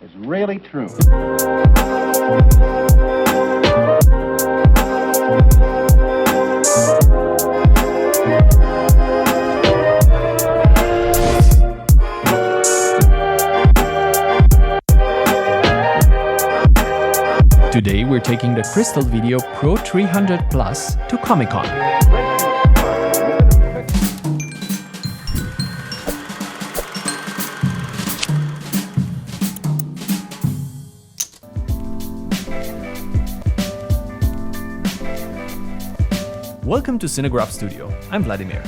is really true. Today we're taking the Crystal Video Pro 300 Plus to Comic-Con. Welcome to Cinegraph Studio, I'm Vladimir.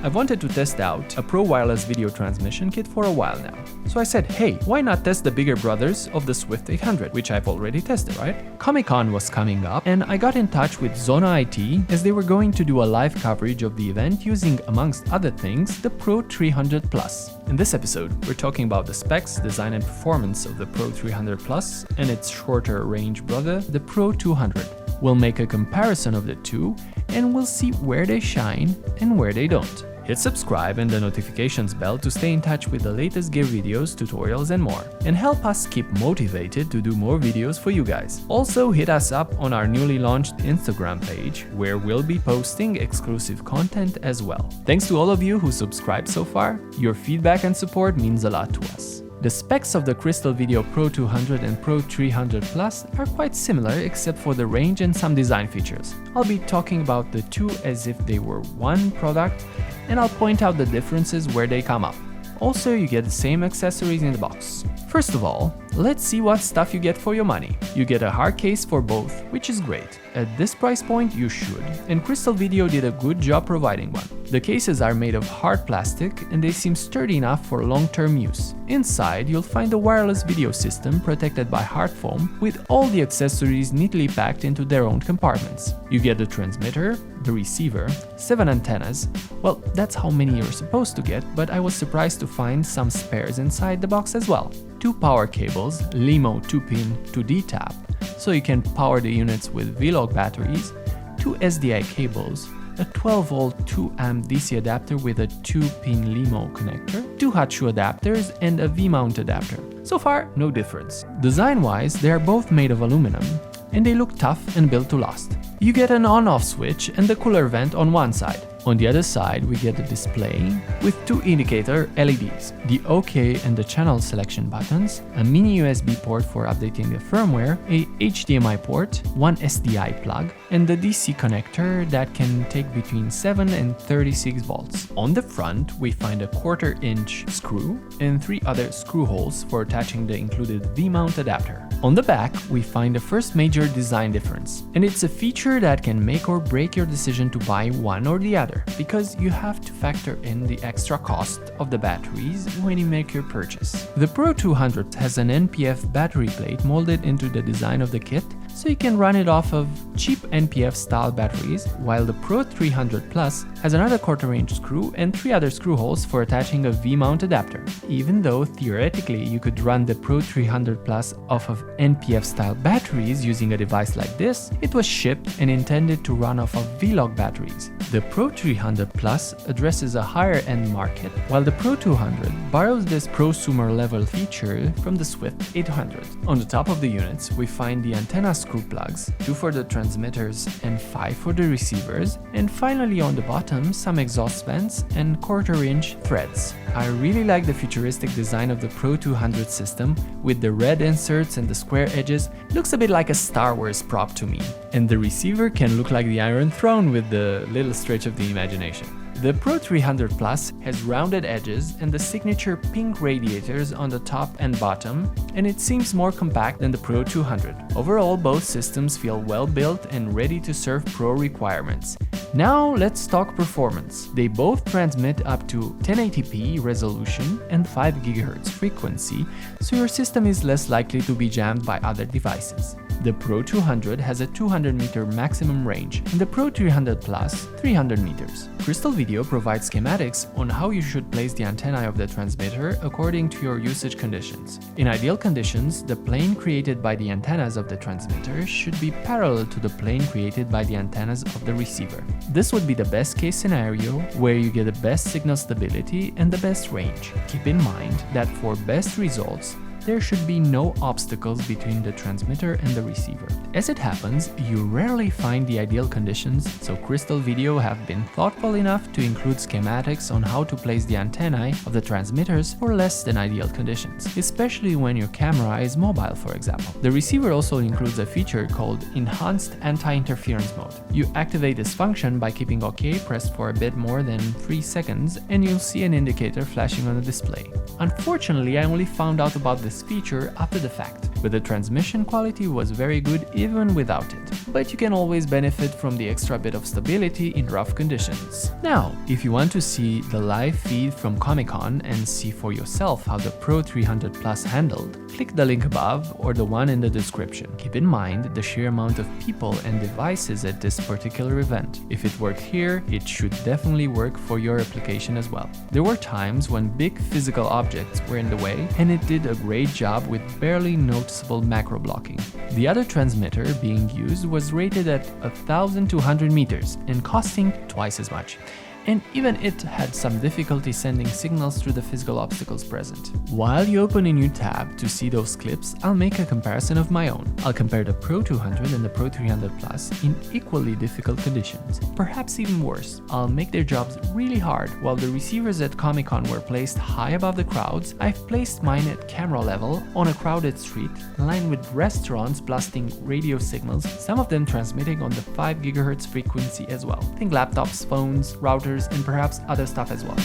I've wanted to test out a Pro Wireless Video Transmission Kit for a while now. So I said, hey, why not test the bigger brothers of the Swift 800, which I've already tested, right? Comic-Con was coming up and I got in touch with Zona IT as they were going to do a live coverage of the event using, amongst other things, the Pro 300 Plus. In this episode, we're talking about the specs, design and performance of the Pro 300 Plus and its shorter range brother, the Pro 200. We'll make a comparison of the two and we'll see where they shine and where they don't. Hit subscribe and the notifications bell to stay in touch with the latest gear videos, tutorials and more, and help us keep motivated to do more videos for you guys. Also hit us up on our newly launched Instagram page, where we'll be posting exclusive content as well. Thanks to all of you who subscribed so far, your feedback and support means a lot to us. The specs of the Crystal Video Pro 200 and Pro 300 Plus are quite similar except for the range and some design features. I'll be talking about the two as if they were one product, and I'll point out the differences where they come up. Also, you get the same accessories in the box. First of all, let's see what stuff you get for your money. You get a hard case for both, which is great. At this price point, you should, and Crystal Video did a good job providing one. The cases are made of hard plastic and they seem sturdy enough for long-term use. Inside, you'll find a wireless video system protected by hard foam with all the accessories neatly packed into their own compartments. You get the transmitter, the receiver, 7 antennas. Well, that's how many you're supposed to get, but I was surprised to find some spares inside the box as well. 2 power cables, LEMO 2-pin 2D tap, so you can power the units with V-Log batteries, 2 SDI cables, a 12V 2A DC adapter with a 2-pin LEMO connector, 2 hot shoe adapters and a V-mount adapter. So far, no difference. Design-wise, they are both made of aluminum, and they look tough and built to last. You get an on-off switch and the cooler vent on one side. On the other side, we get a display with 2 indicator LEDs, the OK and the channel selection buttons, a mini USB port for updating the firmware, a HDMI port, 1 SDI plug, and the DC connector that can take between 7 and 36 volts. On the front, we find a 1/4 inch screw and 3 other screw holes for attaching the included V-mount adapter. On the back, we find the first major design difference, and it's a feature that can make or break your decision to buy one or the other, because you have to factor in the extra cost of the batteries when you make your purchase. The Pro 200 has an NPF battery plate molded into the design of the kit, so you can run it off of cheap NPF style batteries, while the Pro 300 Plus has another 1/4 inch screw and 3 other screw holes for attaching a V-mount adapter. Even though theoretically you could run the Pro 300 Plus off of NPF style batteries using a device like this, it was shipped and intended to run off of V-Log batteries. The Pro 300 Plus addresses a higher end market, while the Pro 200 borrows this prosumer level feature from the Swift 800. On the top of the units, we find the antenna screw plugs, 2 for the transmitters and 5 for the receivers, and finally on the bottom some exhaust vents and 1/4 inch threads. I really like the futuristic design of the Pro 200 system with the red inserts and the square edges. Looks a bit like a Star Wars prop to me. And the receiver can look like the Iron Throne with the little stretch of the imagination. The Pro 300 Plus has rounded edges and the signature pink radiators on the top and bottom, and it seems more compact than the Pro 200. Overall, both systems feel well built and ready to serve pro requirements. Now let's talk performance. They both transmit up to 1080p resolution and 5 GHz frequency, so your system is less likely to be jammed by other devices. The Pro 200 has a 200 meter maximum range and the Pro 300 Plus 300 meters. Crystal Video provides schematics on how you should place the antennae of the transmitter according to your usage conditions. In ideal conditions, the plane created by the antennas of the transmitter should be parallel to the plane created by the antennas of the receiver. This would be the best case scenario where you get the best signal stability and the best range. Keep in mind that for best results, there should be no obstacles between the transmitter and the receiver. As it happens, you rarely find the ideal conditions, so Crystal Video have been thoughtful enough to include schematics on how to place the antennae of the transmitters for less than ideal conditions, especially when your camera is mobile, for example. The receiver also includes a feature called Enhanced Anti-Interference Mode. You activate this function by keeping OK pressed for a bit more than 3 seconds, and you'll see an indicator flashing on the display. Unfortunately, I only found out about this feature after the fact, but the transmission quality was very good even without it. But you can always benefit from the extra bit of stability in rough conditions. Now, if you want to see the live feed from Comic-Con and see for yourself how the Pro 300 Plus handled, click the link above or the one in the description. Keep in mind the sheer amount of people and devices at this particular event. If it worked here, it should definitely work for your application as well. There were times when big physical objects were in the way, and it did a great job with barely noticeable macro blocking. The other transmitter being used was rated at 1,200 meters and costing twice as much. And even it had some difficulty sending signals through the physical obstacles present. While you open a new tab to see those clips, I'll make a comparison of my own. I'll compare the Pro 200 and the Pro 300 Plus in equally difficult conditions, perhaps even worse. I'll make their jobs really hard. While the receivers at Comic-Con were placed high above the crowds, I've placed mine at camera level on a crowded street, lined with restaurants blasting radio signals, some of them transmitting on the 5 GHz frequency as well. Think laptops, phones, routers, and perhaps other stuff as well.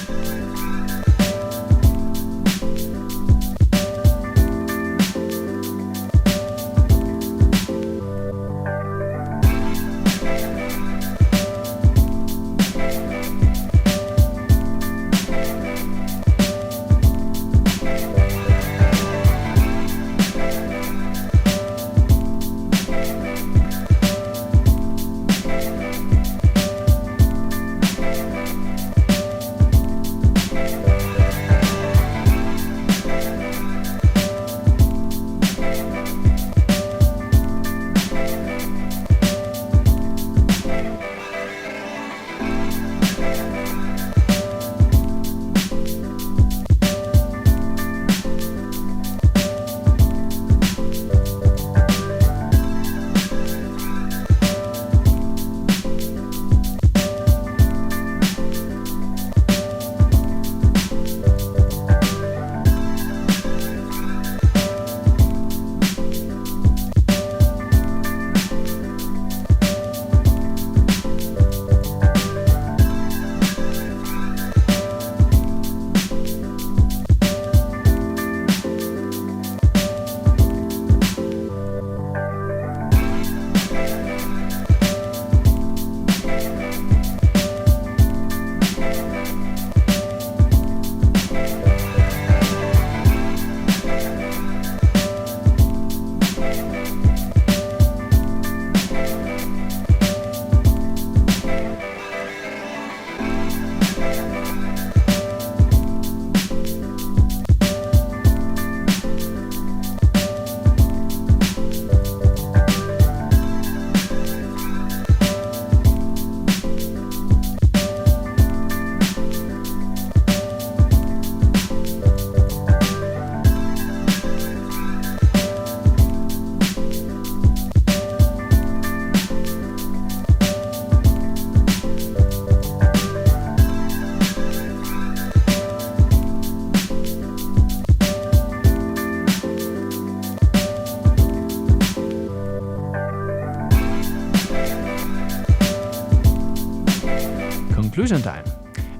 Conclusion time.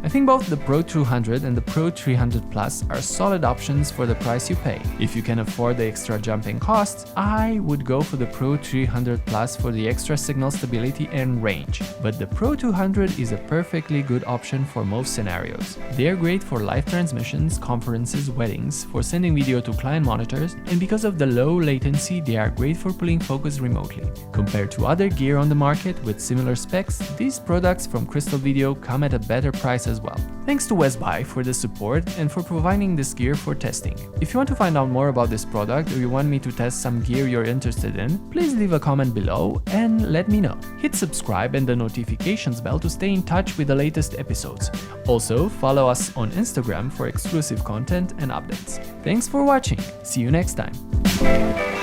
I think both the Pro 200 and the Pro 300 Plus are solid options for the price you pay. If you can afford the extra jump in costs, I would go for the Pro 300 Plus for the extra signal stability and range. But the Pro 200 is a perfectly good option for most scenarios. They are great for live transmissions, conferences, weddings, for sending video to client monitors, and because of the low latency, they are great for pulling focus remotely. Compared to other gear on the market with similar specs, these products from Crystal Video come at a better price as well. Thanks to Westbuy for the support and for providing this gear for testing. If you want to find out more about this product or you want me to test some gear you're interested in, please leave a comment below and let me know. Hit subscribe and the notifications bell to stay in touch with the latest episodes. Also, follow us on Instagram for exclusive content and updates. Thanks for watching. See you next time.